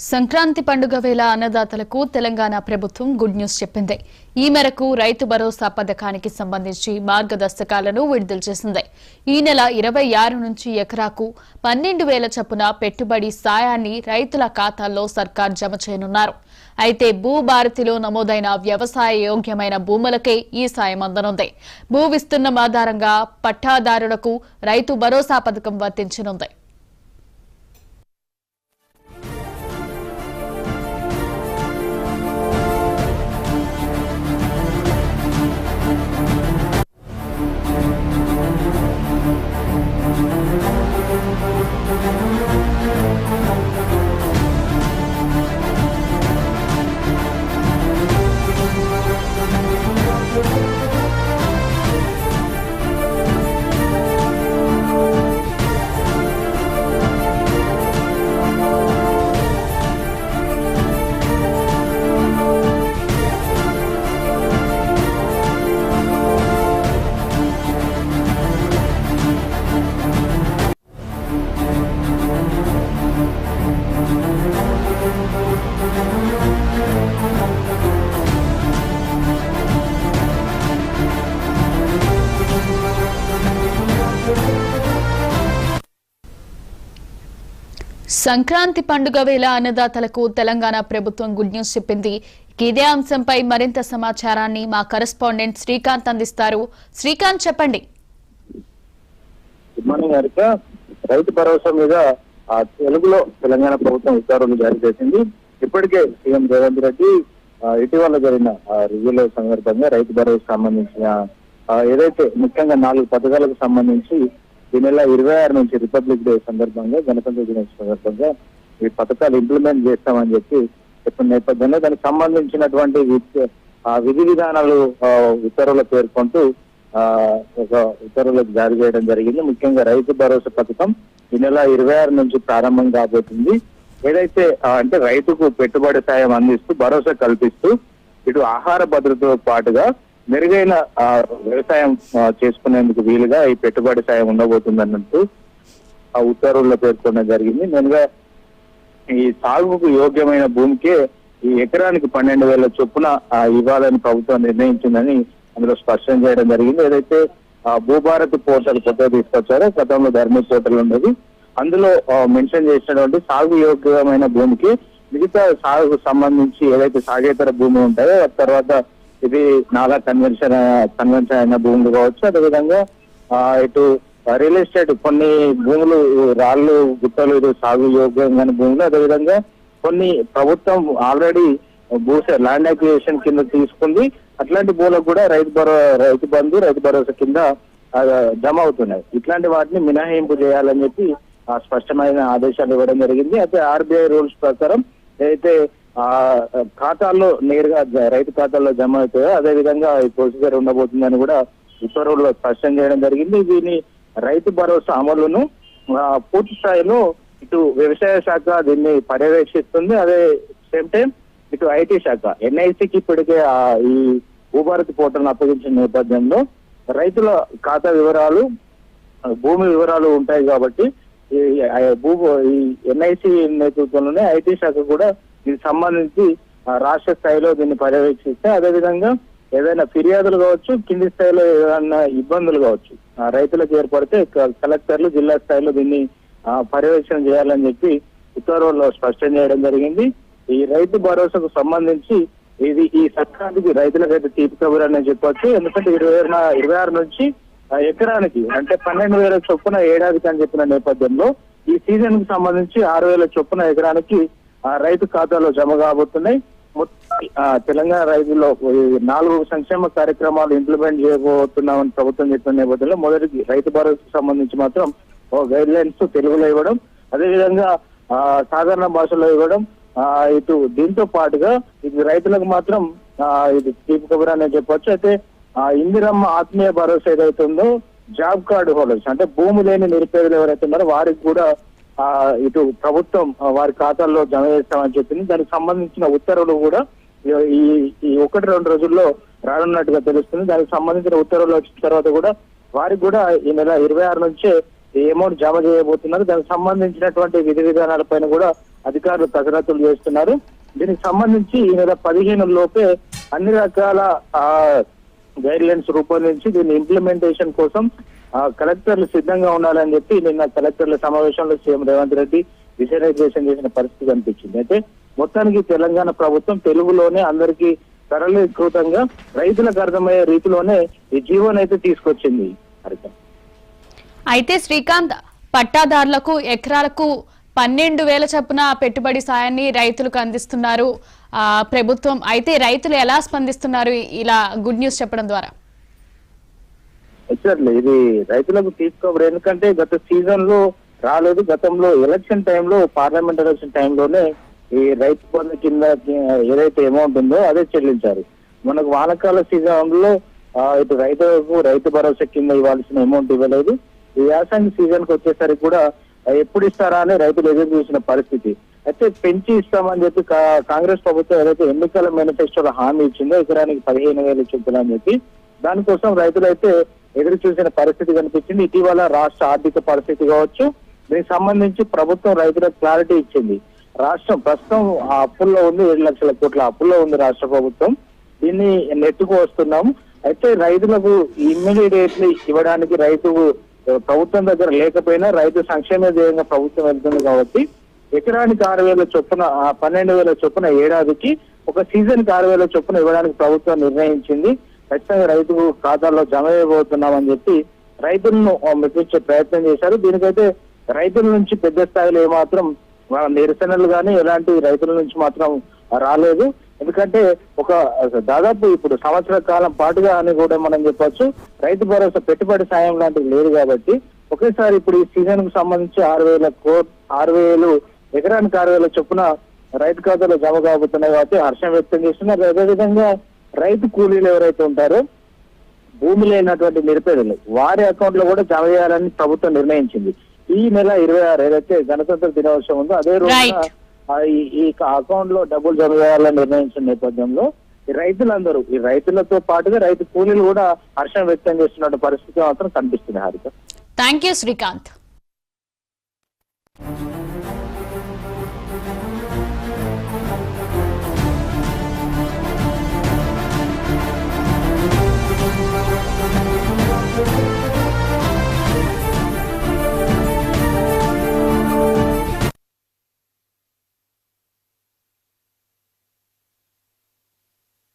సంక్రాంతి పండుగ వేళ అన్నదాతలకు తెలంగాణ ప్రభుత్వం గుడ్ న్యూస్ చెప్పింది. ఈ మేరకు రైతు భరోసా పథకానికి సంబంధించి మార్గదర్శకాలను విడుదల చేసింది. ఈ నెల 26 నుంచి ఎకరాకు 12,000 చొప్పున పెట్టుబడి సాయాన్ని రైతుల ఖాతాల్లో సర్కార్ జమ చేయనున్నారు. అయితే భూభారతిలో నమోదైన వ్యవసాయ యోగ్యమైన భూములకే ఈ సాయం అందనుంది. భూ విస్తీర్ణం ఆధారంగా పట్టాదారులకు రైతు భరోసా పథకం వర్తించనుంది. సంక్రాంతి పండుగ వేళ అన్నదాతలకు తెలంగాణ ప్రభుత్వం గుడ్ న్యూస్ చెప్పింది. ఇదే అంశంపై మరింత సమాచారాన్ని మా కరెస్పాండెంట్ శ్రీకాంత్ అందిస్తారు. శ్రీకాంత్, చెప్పండి. Good morning Harika. రైతు భరోసా మీద తెలుగులో తెలంగాణ ప్రభుత్వం ఉత్తర్వులు జారీ చేసింది. ఇప్పటికే సీఎం రేవంత్ రెడ్డి ఇటీవల జరిగిన రివ్యూల సందర్భంగా రైతు భరోసా సంబంధించిన ఏదైతే ముఖ్యంగా 4 పథకాలకు సంబంధించి ఈ నెల 26 నుంచి రిపబ్లిక్ డే సందర్భంగా, గణతంత్ర దినోత్సవం సందర్భంగా ఈ పథకాలు ఇంప్లిమెంట్ చేస్తామని చెప్పిన నేపథ్యంలో దానికి సంబంధించినటువంటి విధి విధానాలు ఉత్తర్వులు పేర్కొంటూ ఒక ఉత్తర్వులకు జారీ చేయడం జరిగింది. ముఖ్యంగా రైతు భరోసా పథకం ఈ నెల 26 నుంచి ప్రారంభం కాబోతుంది. ఏదైతే అంటే రైతుకు పెట్టుబడి సాయం అందిస్తూ భరోసా కల్పిస్తూ ఇటు ఆహార భద్రతతో పాటుగా మెరుగైన వ్యవసాయం చేసుకునేందుకు వీలుగా ఈ పెట్టుబడి సాయం ఉండబోతుందన్నట్టు ఆ ఉత్తర్వుల్లో పేర్కొనడం జరిగింది. మెయిన్గా ఈ సాగుకు యోగ్యమైన భూమికే ఈ ఎకరానికి 12,000 చొప్పున ఇవ్వాలని ప్రభుత్వం నిర్ణయించిందని అందులో స్పష్టం చేయడం జరిగింది. ఏదైతే భూభారతి పోర్టల్ కొత్తగా తీసుకొచ్చారో, గతంలో ధర్మీ పోర్టల్ ఉండేది, అందులో మెన్షన్ చేసినటువంటి సాగు యోగ్యమైన భూమికి మిగతా సాగుకు సంబంధించి ఏదైతే సాగేతర భూమి ఉంటాయో తర్వాత ఇది నాలా కన్వెన్షన్ అయిన భూములు కావచ్చు, అదేవిధంగా ఇటు రియల్ ఎస్టేట్ కొన్ని భూములు, రాళ్ళు గుట్టలు ఇది సాగు యోగ్యంగా భూములు, అదేవిధంగా కొన్ని ప్రభుత్వం ఆల్రెడీ ల్యాండ్ అక్విజిషన్ కింద తీసుకుంది, అట్లాంటి భూములకు కూడా రైతు బంధు రైతు భరోసా కింద జమ అవుతున్నాయి. ఇట్లాంటి వాటిని మినహాయింపు చేయాలని చెప్పి స్పష్టమైన ఆదేశాలు ఇవ్వడం జరిగింది. అయితే ఆర్బీఐ రూల్స్ ప్రకారం ఏదైతే ఖాతాల్లో నేరుగా రైతు ఖాతాల్లో జమ అవుతాయో అదే విధంగా ఈ ప్రొసీజర్ ఉండబోతుందని కూడా ఉత్తర్వుల్లో స్పష్టం చేయడం జరిగింది. దీని రైతు భరోసా అమలును పూర్తి స్థాయిలో ఇటు వ్యవసాయ శాఖ దీన్ని పర్యవేక్షిస్తుంది. అదే సేమ్ టైం ఇటు ఐటీ శాఖ ఎన్ఐసికి ఇప్పటికే ఈ భూభారతి పోర్టల్ అప్పగించిన నేపథ్యంలో రైతుల ఖాతా వివరాలు, భూమి వివరాలు ఉంటాయి కాబట్టి ఈ ఎన్ఐసి నేతృత్వంలోనే ఐటీ శాఖ కూడా దీనికి సంబంధించి రాష్ట్ర స్థాయిలో దీన్ని పర్యవేక్షిస్తే, అదేవిధంగా ఏదైనా ఫిర్యాదులు కావచ్చు, కింది స్థాయిలో ఏదైనా ఇబ్బందులు కావచ్చు రైతులకు ఏర్పడితే కలెక్టర్లు జిల్లా స్థాయిలో దీన్ని పర్యవేక్షణ చేయాలని చెప్పి ఉత్తర్వుల్లో స్పష్టం చేయడం జరిగింది. ఈ రైతు భరోసాకు సంబంధించి ఇది ఈ సంక్రాంతికి రైతులకైతే తీపి కబురు అని చెప్పొచ్చు. ఎందుకంటే 26 నుంచి ఎకరానికి అంటే 12,000 చొప్పున ఏడాదికి అని చెప్పిన నేపథ్యంలో ఈ సీజన్ కి సంబంధించి 6,000 చొప్పున ఎకరానికి రైతు ఖాతాలో జమ కాబోతున్నాయి. తెలంగాణ రైతుల్లో 4 సంక్షేమ కార్యక్రమాలు ఇంప్లిమెంట్ చేయబోతున్నామని ప్రభుత్వం చెప్పిన నేపథ్యంలో మొదటి రైతు భరోసాకు సంబంధించి మాత్రం గైడ్ లైన్స్ తెలుగులో ఇవ్వడం, అదేవిధంగా సాధారణ భాషలో ఇవ్వడం, ఇటు దీంతో పాటుగా ఇది రైతులకు మాత్రం ఇది తీపి కబురు అనే చెప్పొచ్చు. అయితే ఇందిరమ్మ ఆత్మీయ భరోసా ఏదైతే ఉందో జాబ్ కార్డు హోల్డర్స్ అంటే భూమి లేని నిరుపేదలు ఎవరైతే ఉన్నారో వారికి కూడా ఇటు ప్రభుత్వం వారి ఖాతాల్లో జమ చేస్తామని చెప్పింది. దానికి సంబంధించిన ఉత్తర్వులు కూడా ఈ 1-2 రోజుల్లో రానున్నట్టుగా తెలుస్తుంది. దానికి సంబంధించిన ఉత్తర్వులు వచ్చిన తర్వాత కూడా వారికి కూడా ఈ నెల 26 నుంచే ఈ అమౌంట్ జమ చేయబోతున్నారు. దానికి సంబంధించినటువంటి విధి విధానాలపైన కూడా అధికారులు కసరత్తులు చేస్తున్నారు. దీనికి సంబంధించి ఈ నెల 15 లోపే అన్ని రకాల గైడ్ లైన్స్ రూపొందించి దీని ఇంప్లిమెంటేషన్ కోసం కలెక్టర్లు సిద్ధంగా ఉండాలని చెప్పి నిన్న కలెక్టర్ల సమావేశంలో సీఎం రేవంత్ రెడ్డి దిశానిర్దేశం చేసిన పరిస్థితి కనిపించింది. అయితే మొత్తానికి తెలంగాణ ప్రభుత్వం తెలుగులోనే అందరికీ సరళీకృతంగా రైతులకు అర్థమయ్యే రీతిలోనే ఈ జీవోని అయితే తీసుకొచ్చింది. అయితే శ్రీకాంత్, పట్టాదారులకు ఎకరాలకు 12,000 చొప్పున పెట్టుబడి సాయాన్ని రైతులకు అందిస్తున్నారు ప్రభుత్వం. అయితే రైతులు ఎలా స్పందిస్తున్నారు ఇలా గుడ్ న్యూస్ చెప్పడం ద్వారా? ఎగ్జాక్ట్లీ ఇది రైతులకు తీసుకోవరు. ఎందుకంటే గత సీజన్ లో రాలేదు. గతంలో ఎలక్షన్ టైంలో, పార్లమెంట్ ఎలక్షన్ టైంలోనే ఈ రైతు బంధు కింద ఏదైతే అమౌంట్ ఉందో అదే చెల్లించారు. మనకు వానకాల సీజన్ లో ఇటు రైతులకు రైతు భరోసా కింద ఇవ్వాల్సిన అమౌంట్ ఇవ్వలేదు. ఈ యాసంగి సీజన్ కి వచ్చేసరికి కూడా ఎప్పుడు ఇస్తారా అని రైతులు ఎదురు చూసిన పరిస్థితి. అయితే పెంచి ఇస్తామని చెప్పి కాంగ్రెస్ ప్రభుత్వం ఏదైతే ఎన్నికల మేనిఫెస్టోలో హామీ ఇచ్చిందో ఎకరానికి 15,000 చొప్పున అని చెప్పి, దానికోసం రైతులైతే ఎదురు చూసిన పరిస్థితి కనిపించింది. ఇటీవల రాష్ట్ర ఆర్థిక పరిస్థితి కావచ్చు, దీనికి సంబంధించి ప్రభుత్వం రైతులకు క్లారిటీ ఇచ్చింది. రాష్ట్రం ప్రస్తుతం ఆ అప్పుల్లో ఉంది, 7 లక్షల కోట్ల అప్పుల్లో ఉంది రాష్ట్ర ప్రభుత్వం. దీన్ని నెట్టుకు వస్తున్నాం. అయితే రైతులకు ఇమ్మీడియట్లీ ఇవ్వడానికి రైతు ప్రభుత్వం దగ్గర లేకపోయినా రైతు సంక్షేమ ధ్యేయంగా ప్రభుత్వం వెళ్తుంది కాబట్టి ఎకరానికి 6,000 చొప్పున 12,000 చొప్పున ఏడాదికి ఒక సీజన్ కి 6,000 చొప్పున ఇవ్వడానికి ప్రభుత్వం నిర్ణయించింది. ఖచ్చితంగా రైతు ఖాతాల్లో జమ చేయబోతున్నామని చెప్పి రైతులను మెప్పించే ప్రయత్నం చేశారు. దీనికైతే రైతుల నుంచి పెద్ద స్థాయిలో ఏమాత్రం నిరసనలు కానీ ఎలాంటి రైతుల నుంచి మాత్రం రాలేదు. ఎందుకంటే ఒక దాదాపు ఇప్పుడు సంవత్సర కాలం పాటుగా అని కూడా మనం చెప్పొచ్చు రైతు భరోసా పెట్టుబడి సాయం లాంటివి లేదు కాబట్టి ఒకేసారి ఇప్పుడు ఈ సీజన్ కు సంబంధించి 6,000 ఎకరానికి 6,000 చొప్పున రైతు ఖాతాలో జమ కాబోతున్నాయి కాబట్టి హర్షం వ్యక్తం చేస్తున్నారు. అదేవిధంగా రైతు కూలీలు ఎవరైతే ఉంటారో భూమి లేనటువంటి నిరుపేదలు వారి అకౌంట్ లో కూడా జమ చేయాలని ప్రభుత్వం నిర్ణయించింది. ఈ నెల 26 ఏదైతే గణతంత్ర దినోత్సవం ఉందో అదే రోజున ఈ అకౌంట్ లో డబ్బులు జమ చేయాలని నిర్ణయించిన నేపథ్యంలో ఈ రైతులతో పాటుగా రైతు కూలీలు కూడా హర్షం వ్యక్తం చేస్తున్న పరిస్థితి మాత్రం కనిపిస్తుంది. Harika, thank you Srikanth.